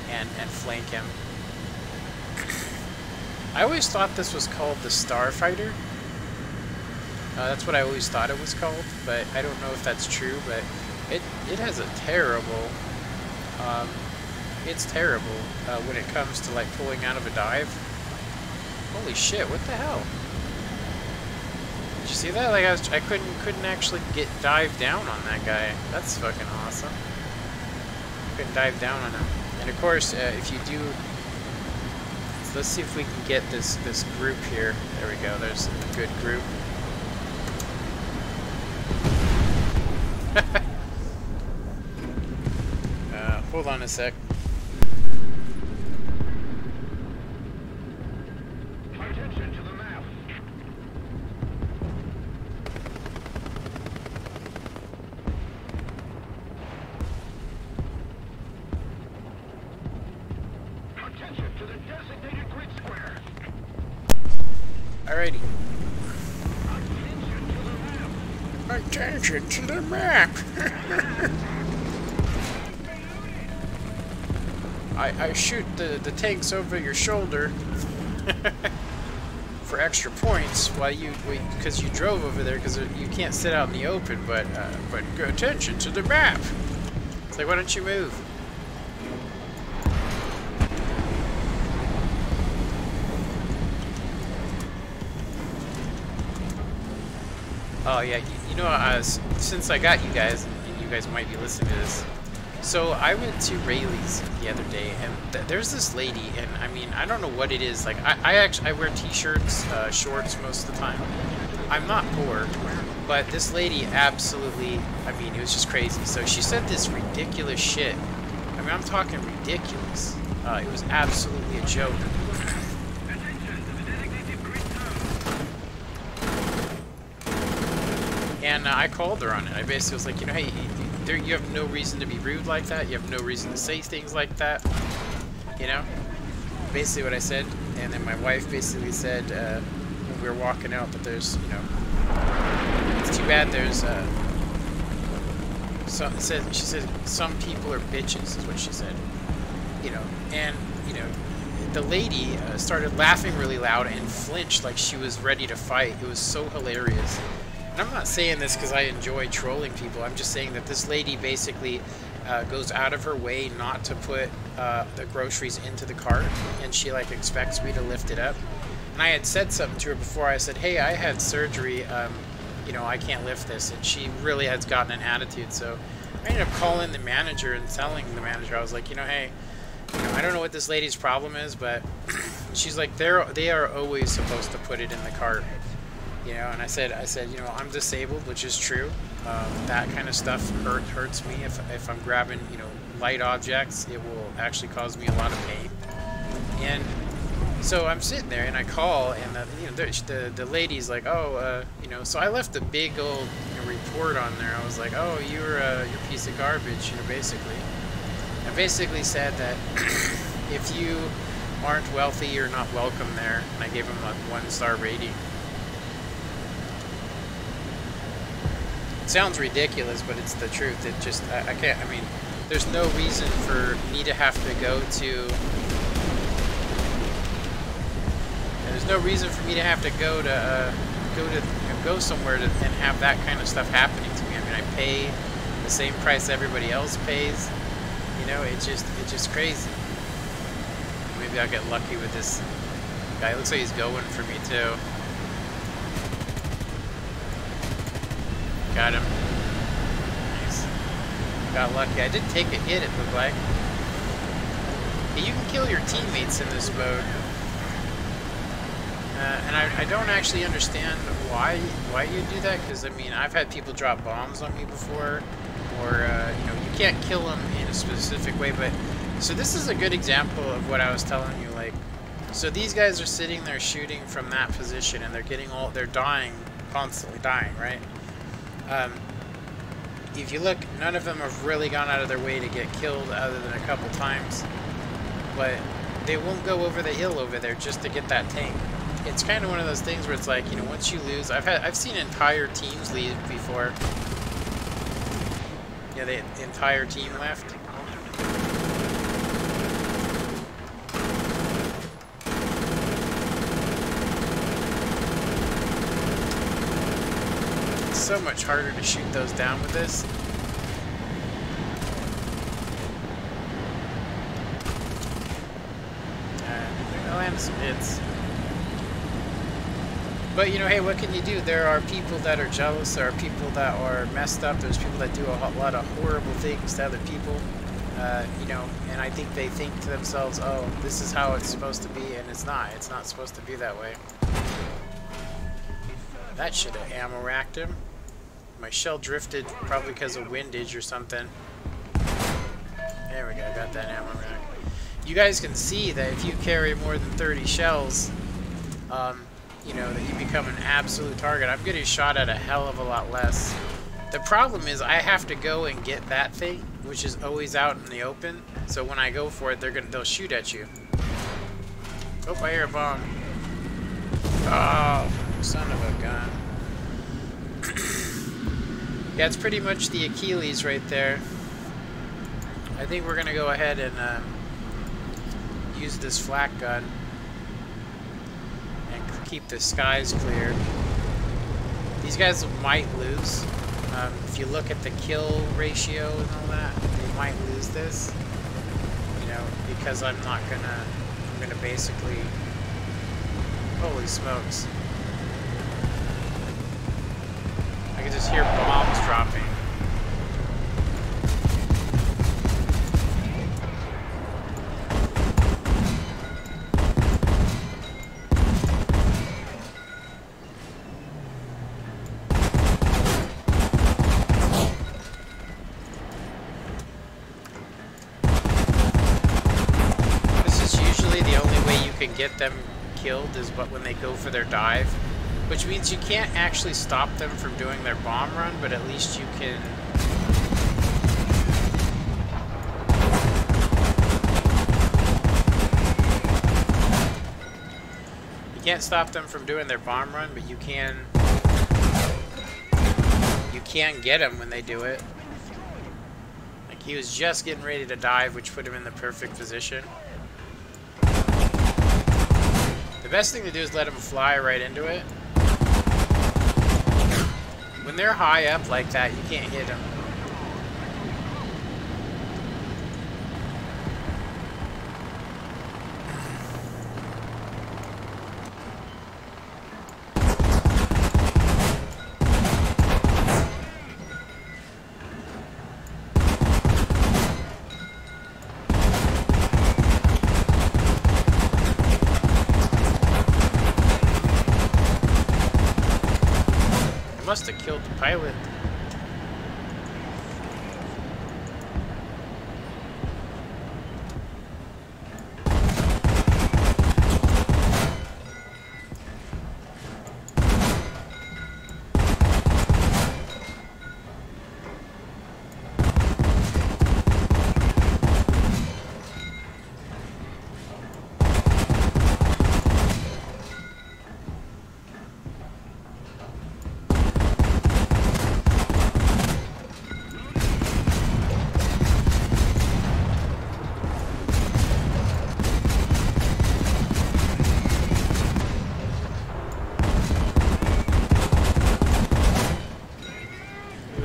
and flank him. I always thought this was called the Starfighter. That's what I always thought it was called, but I don't know if that's true. But it has a terrible, it's terrible when it comes to like pulling out of a dive. Holy shit! What the hell? Did you see that? Like I couldn't actually get dive down on that guy. That's fucking awesome. Couldn't dive down on him. And of course, if you do, let's see if we can get this group here. There we go. There's a good group. Hold on a sec. Attention to the map. Attention to the designated grid square. Alrighty. Attention to the map. Attention to the map. I shoot the tanks over your shoulder for extra points while because you drove over there because you can't sit out in the open. But attention to the map. It's like, why don't you move? Oh yeah, since I got you guys, and you guys might be listening to this. So I went to Rayleigh's the other day, and there's this lady, and I mean, I don't know what it is. Like, I wear t-shirts, shorts most of the time. I'm not poor, but this lady absolutely, I mean, it was just crazy. So she said this ridiculous shit. I mean, I'm talking ridiculous. It was absolutely a joke. And I called her on it. I basically was like, hey, you have no reason to be rude like that. You have no reason to say things like that. Basically what I said. And then my wife basically said, when we were walking out, that there's, it's too bad there's, she said, some people are bitches, is what she said. And, the lady started laughing really loud and flinched like she was ready to fight. It was so hilarious. And I'm not saying this because I enjoy trolling people. I'm just saying that this lady basically goes out of her way not to put the groceries into the cart, and she like expects me to lift it up. And I had said something to her before. I said, hey, I had surgery. You know, I can't lift this. And she really has gotten an attitude. So I ended up calling the manager and telling the manager, I was like, you know, hey, you know, I don't know what this lady's problem is, but she's like, they are always supposed to put it in the cart. You know, and I said, you know, I'm disabled, which is true. That kind of stuff hurts me. If I'm grabbing, you know, light objects, it will actually cause me a lot of pain. And so I'm sitting there and I call, and you know, the lady's like, oh, you know, so I left a big old, you know, report on there. I was like, oh, you're a piece of garbage, you know, basically. I basically said that if you aren't wealthy, you're not welcome there. And I gave him a 1-star rating. It sounds ridiculous, but it's the truth. It just, I can't, I mean, there's no reason for me to have to go to, there's no reason for me to have to go somewhere and have that kind of stuff happening to me. I mean, I pay the same price everybody else pays. You know, it's just crazy. Maybe I'll get lucky with this guy. Looks like he's going for me too. Got him. Nice. Got lucky. I did take a hit, it looked like. Yeah, you can kill your teammates in this mode. And I don't actually understand why you do that, because I mean, I've had people drop bombs on me before, or you know, you can't kill them in a specific way. But so this is a good example of what I was telling you. Like, so these guys are sitting there shooting from that position, and they're dying, constantly dying, right? If you look, none of them have really gone out of their way to get killed, other than a couple times. But they won't go over the hill over there just to get that tank. It's kind of one of those things where it's like, you know, once you lose, I've seen entire teams leave before. Yeah, the entire team left. It's so much harder to shoot those down with this. I'll land some hits. But, you know, hey, what can you do? There are people that are jealous. There are people that are messed up. There's people that do a lot of horrible things to other people. You know, and I think they think to themselves, oh, this is how it's supposed to be, and it's not. It's not supposed to be that way. That should have ammo racked him. My shell drifted, probably because of windage or something. There we go, got that ammo rack. You guys can see that if you carry more than 30 shells, you know, that you become an absolute target. I'm getting shot at a hell of a lot less. The problem is I have to go and get that thing, which is always out in the open. So when I go for it, they'll shoot at you. Oh, I hear a bomb. Oh, son of a gun. Yeah, it's pretty much the Achilles right there. I think we're gonna go ahead and use this flak gun. Keep the skies clear. These guys might lose. If you look at the kill ratio and all that, they might lose this. You know, because I'm gonna basically, holy smokes. I can just hear bombs dropping. Get them killed is but when they go for their dive, which means you can't actually stop them from doing their bomb run, but at least you can can't stop them from doing their bomb run, but you can get them when they do it. Like, he was just getting ready to dive, which put him in the perfect position. The best thing to do is let them fly right into it. When they're high up like that, you can't hit them. must have killed the pilot.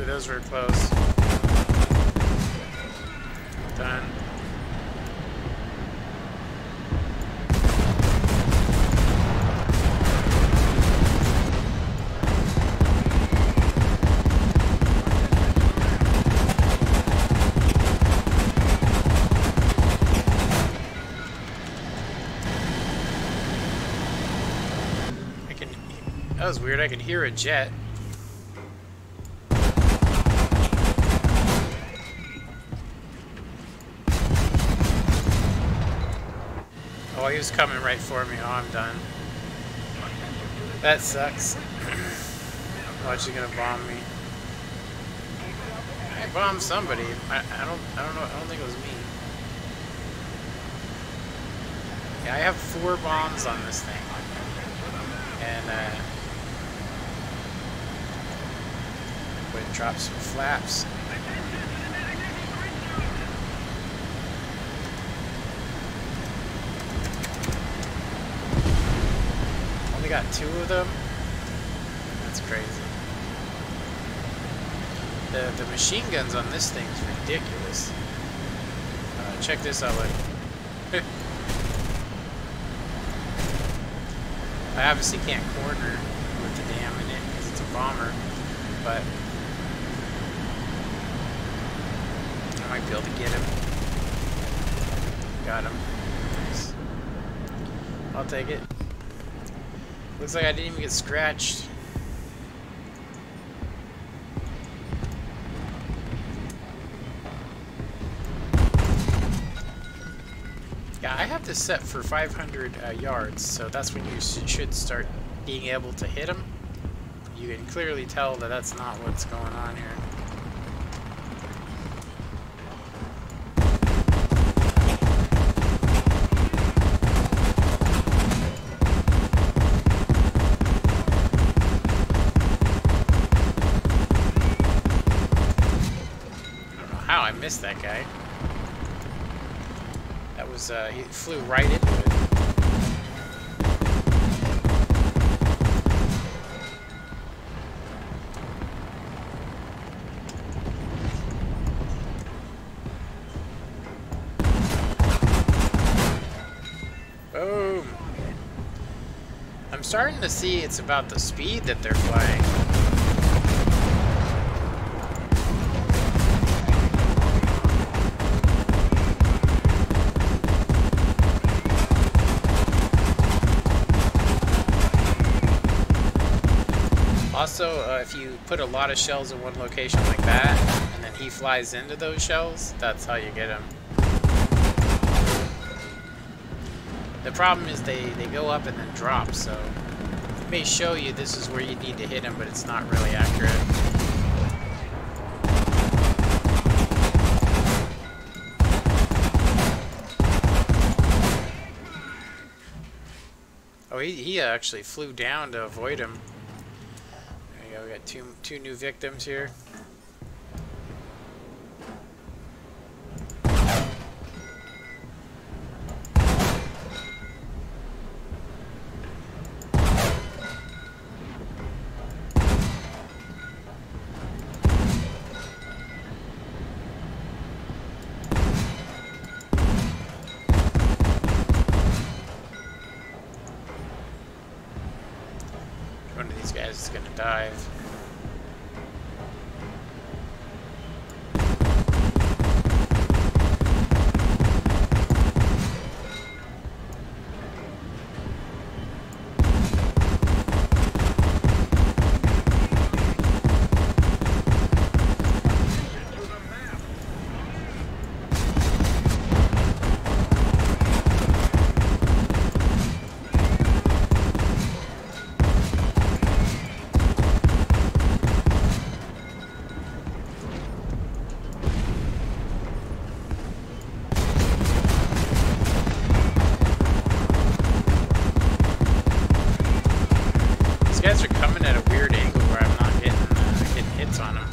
Those were close. Done. That was weird. I can hear a jet. Oh, he was coming right for me. Oh, I'm done. That sucks. Watch, you gonna bomb me. I bombed somebody. I don't know. I don't think it was me. Yeah, I have 4 bombs on this thing, and go ahead and drop some flaps. Only got 2 of them. That's crazy. The machine guns on this thing is ridiculous. Check this out, like. I obviously can't corner with the dam in it because it's a bomber, but I might be able to get him. Got him. Nice. I'll take it. Looks like I didn't even get scratched. Yeah, I have this set for 500 yards, so that's when you should start being able to hit them. You can clearly tell that that's not what's going on here. I don't know how I missed that guy. That was, he flew right into it. Boom! I'm starting to see it's about the speed that they're flying. Also, if you put a lot of shells in one location like that, and then he flies into those shells, that's how you get him. The problem is they go up and then drop, so it may show you this is where you need to hit him, but it's not really accurate. Oh, he actually flew down to avoid him. We got two new victims here. One of these guys is gonna dive. guys are coming at a weird angle where I'm not getting hits on them.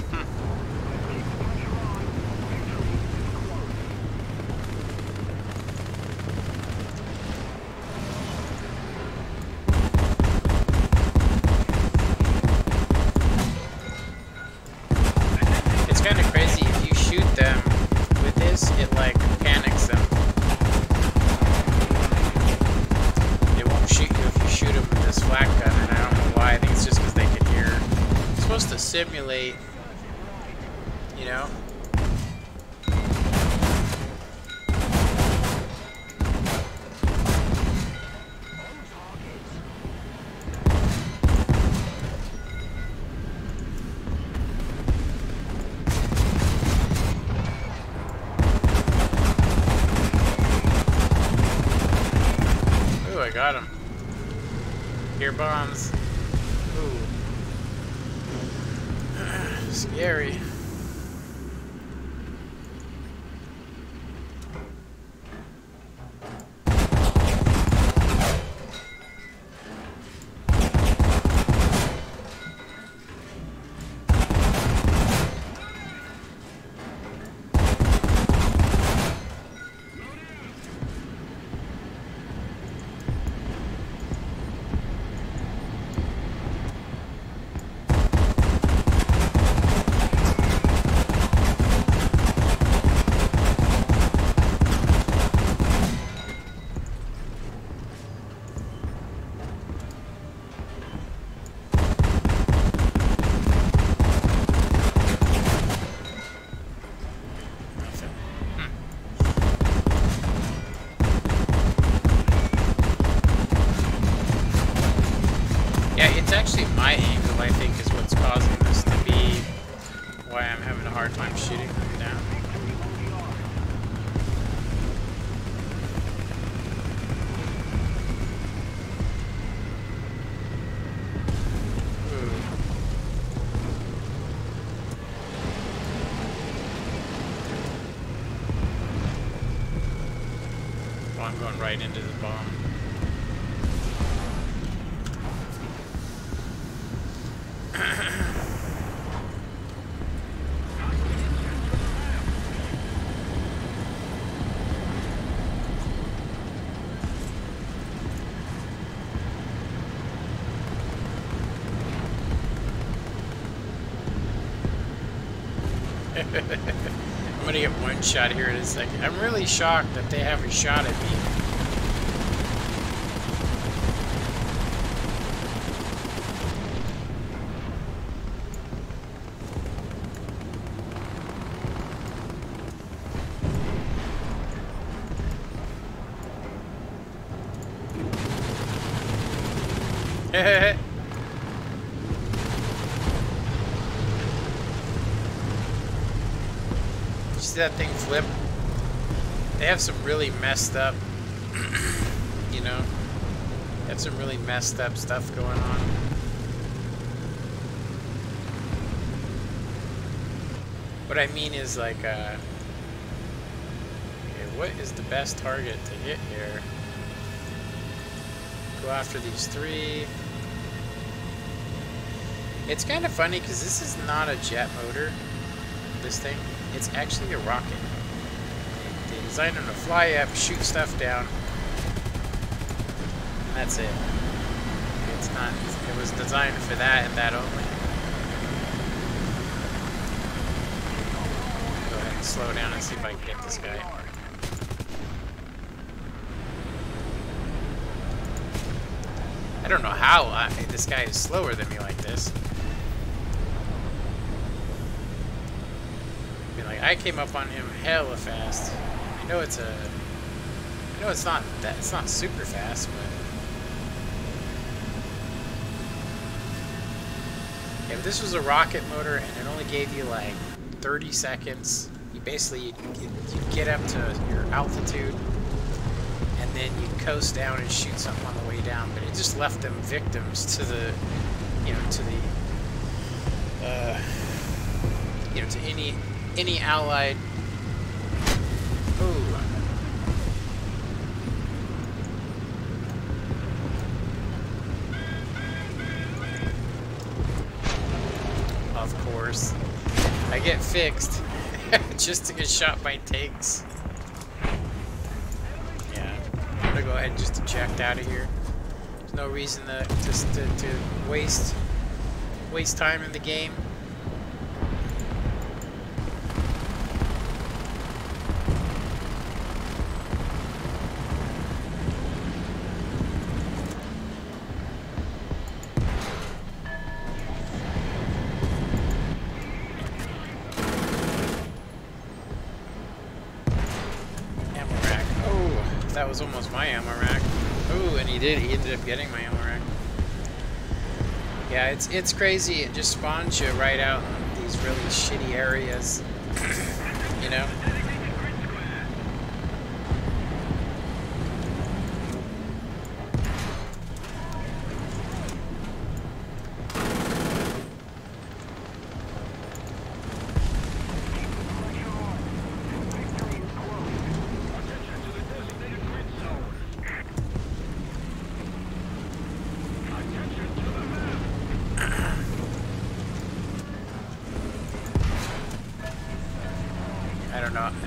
It's kind of crazy. If you shoot them with this, it like panics them. It won't shoot you if you shoot them with this flak gun, and I don't know why. I think it's just because they can hear. It's supposed to simulate, you know. I got him. Here bombs. Ooh. Scary. Yeah, it's actually my angle, I think, is what's causing this to be why I'm having a hard time shooting them down. Ooh. Oh, I'm going right into the bomb. I'm gonna get one shot here in a second. I'm really shocked that they haven't shot at me. Hehehe. See that thing flip? They have some really messed up, you know, they have some really messed up stuff going on. What I mean is like, okay, what is the best target to hit here? Go after these three. It's kind of funny because this is not a jet motor, this thing. It's actually a rocket. They designed them to fly up, shoot stuff down, and that's it. It's not. It was designed for that and that only. Go ahead and slow down and see if I can get this guy. I don't know how this guy is slower than me like this. I came up on him hella fast. I know it's not that, it's not super fast, but if this was a rocket motor and it only gave you like 30 seconds, you basically you'd get up to your altitude and then you'd coast down and shoot something on the way down. But it just left them victims to the, you know, to the, you know, to any allied. Ooh. course. I get fixed just to get shot by tanks. Yeah, I'm gonna go ahead and just eject out of here. There's no reason to waste time in the game. That was almost my ammo rack. Oh, and he ended up getting my ammo rack. Yeah, it's crazy. It just spawns you right out in these really shitty areas. You know?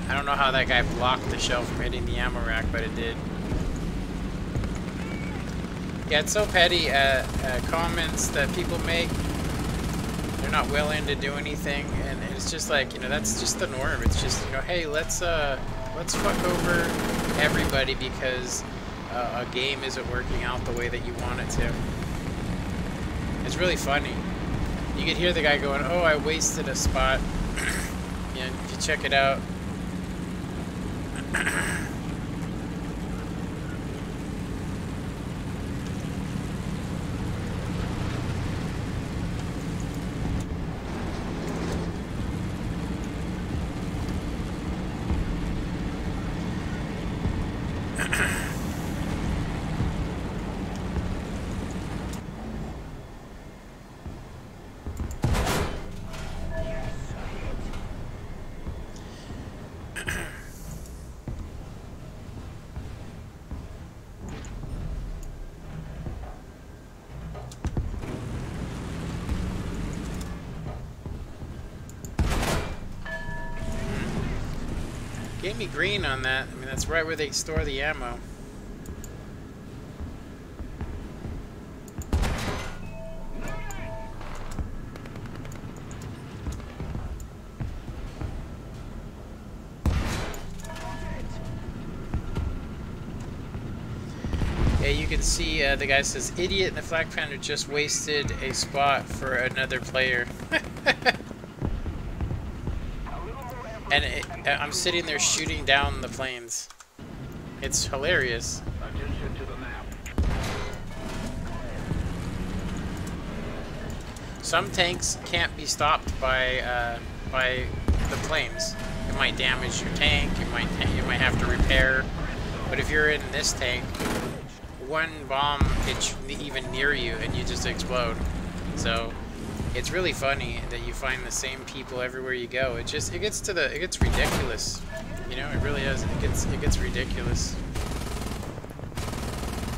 I don't know how that guy blocked the shell from hitting the ammo rack, but it did. Yeah, it's so petty. Comments that people make, they're not willing to do anything, and it's just like, you know, that's just the norm. It's just, you know, hey, let's fuck over everybody because a game isn't working out the way that you want it to. It's really funny. You could hear the guy going, "Oh, I wasted a spot." You know, if you check it out. Gave me green on that. I mean, that's right where they store the ammo. Yeah, you can see the guy says, "Idiot," and the Flak Panther just wasted a spot for another player. And I'm sitting there shooting down the planes. It's hilarious. Attention to the map. Some tanks can't be stopped by the planes. It might damage your tank. You might have to repair. But if you're in this tank, one bomb hits even near you and you just explode. So it's really funny that you find the same people everywhere you go. It gets ridiculous. You know, it really is. It gets ridiculous.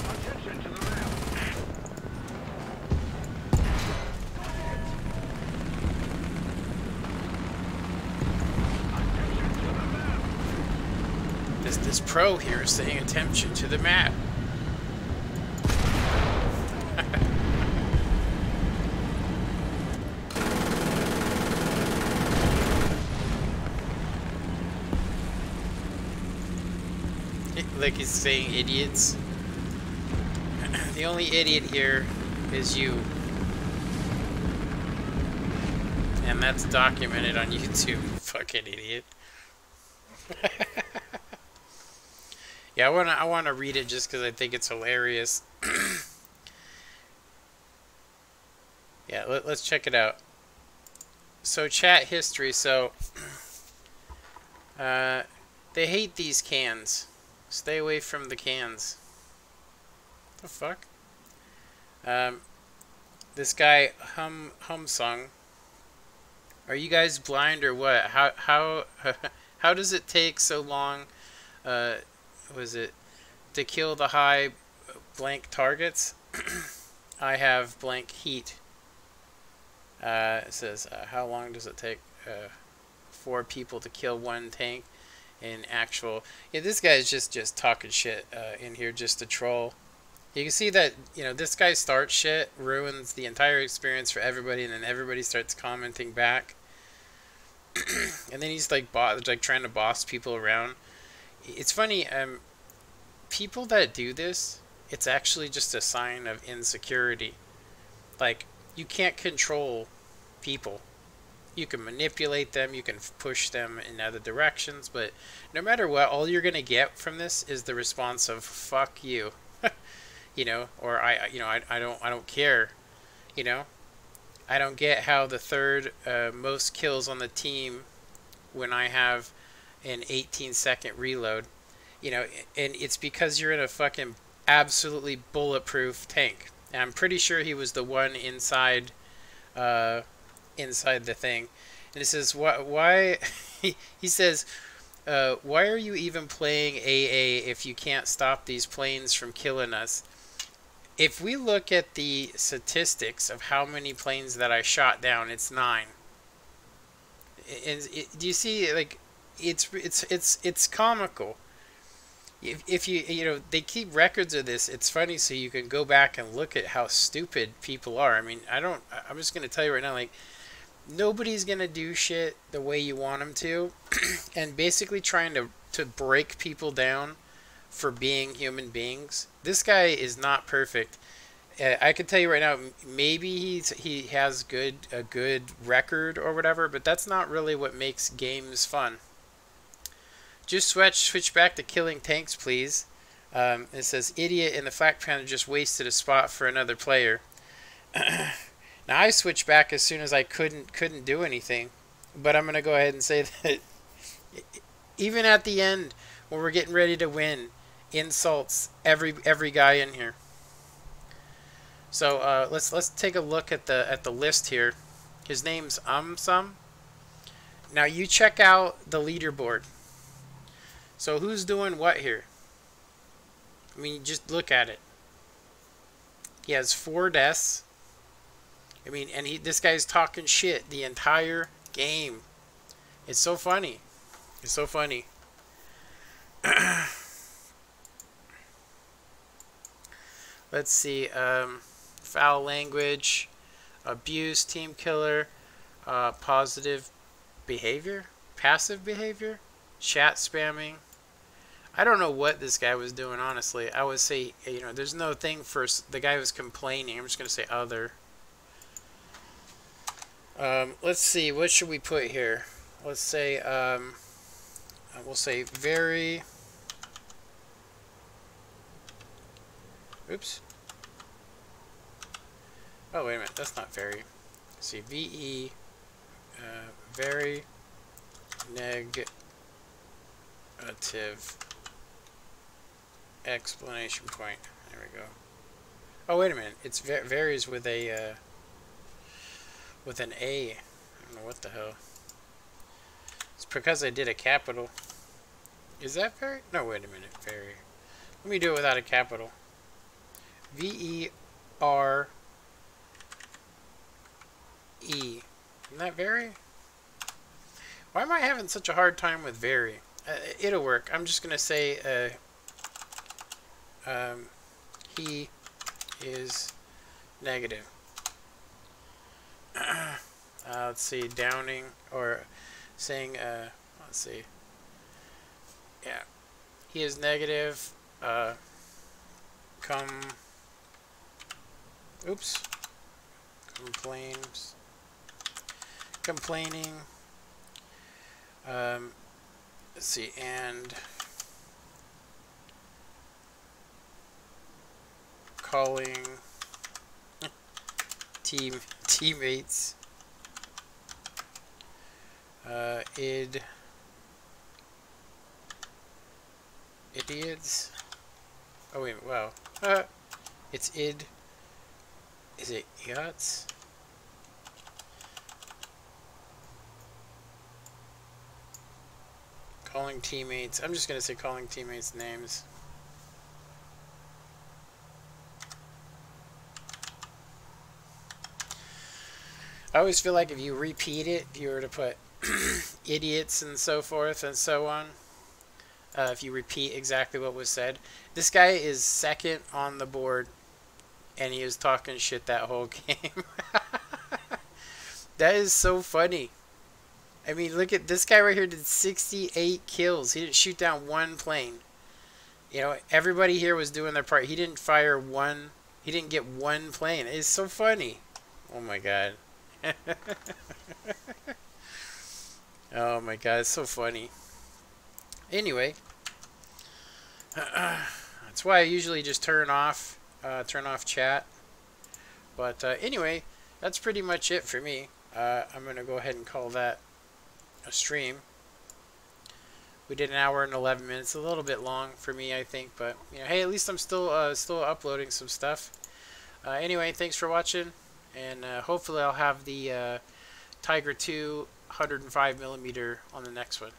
Attention to the map. Attention to the map. This pro here is saying attention to the map. Like he's saying idiots. The only idiot here is you. And that's documented on YouTube. Fucking idiot. Yeah, I wanna read it just because I think it's hilarious. Yeah, let's check it out. So chat history. So they hate these cans. Stay away from the cans. What the fuck? This guy Humsung. Are you guys blind or what? How does it take so long? Was it to kill the high blank targets? I have blank heat. It says, how long does it take 4 people to kill 1 tank in actual... Yeah, this guy is just talking shit in here just to troll. You can see that, you know, this guy starts shit, ruins the entire experience for everybody, and then everybody starts commenting back. And then he's like trying to boss people around. It's funny, people that do this, it's actually just a sign of insecurity. Like, you can't control people. You can manipulate them, you can push them in other directions, but no matter what, all you're gonna get from this is the response of "fuck you," you know, or I don't care, you know. I don't get how the third most kills on the team when I have an 18-second reload, you know, and it's because you're in a fucking absolutely bulletproof tank. And I'm pretty sure he was the one inside inside the thing. And it says, why he says, why are you even playing AA if you can't stop these planes from killing us? If we look at the statistics of how many planes that I shot down, it's 9. And do you see, like, it's comical. If you know, they keep records of this. It's funny, so you can go back and look at how stupid people are. I mean, I'm just gonna tell you right now, like, nobody's gonna do shit the way you want them to, and basically trying to break people down for being human beings. This guy is not perfect. I can tell you right now, maybe he has a good record or whatever, but that's not really what makes games fun. Just switch back to killing tanks, please. It says, idiot in the flak panel just wasted a spot for another player. Now I switched back as soon as I couldn't do anything, but I'm gonna go ahead and say that even at the end when we're getting ready to win, insults every guy in here. So let's take a look at the list here. His name's Umsum. Now you check out the leaderboard. So who's doing what here? I mean, just look at it. He has 4 deaths. I mean, and this guy's talking shit the entire game. It's so funny. It's so funny. Let's see. Foul language, abuse, team killer, positive behavior, passive behavior, chat spamming. I don't know what this guy was doing, honestly. I would say, you know, there's no thing for the guy was complaining. I'm just going to say other. Let's see, what should we put here? Let's say, we'll say very, oops. Oh, wait a minute, that's not very. Let's see, VE, very negative explanation point. There we go. Oh, wait a minute, it's varies with a, with an A. I don't know what the hell. It's because I did a capital. Is that very? No, wait a minute. Very. Let me do it without a capital. VERE. Isn't that very? Why am I having such a hard time with very? It'll work. I'm just going to say he is negative. Let's see, downing, or saying, let's see, yeah, he is negative, complaining, let's see, and calling teammates idiots. Oh wait, wow. It's id. Is it yachts? Calling teammates. I'm just gonna say calling teammates names. I always feel like if you repeat it, if you were to put idiots and so forth and so on, if you repeat exactly what was said, this guy is second on the board, and he was talking shit that whole game. That is so funny. I mean, look at this guy right here did 68 kills. He didn't shoot down one plane. You know, everybody here was doing their part. He didn't fire one. He didn't get one plane. It's so funny. Oh my god. Oh my god, it's so funny. Anyway, that's why I usually just turn off chat. But anyway, that's pretty much it for me. I'm gonna go ahead and call that a stream. We did an hour and 11 minutes, a little bit long for me, I think, but you know, hey, at least I'm still uploading some stuff. Anyway, thanks for watching, and hopefully I'll have the Tiger II 105mm on the next one.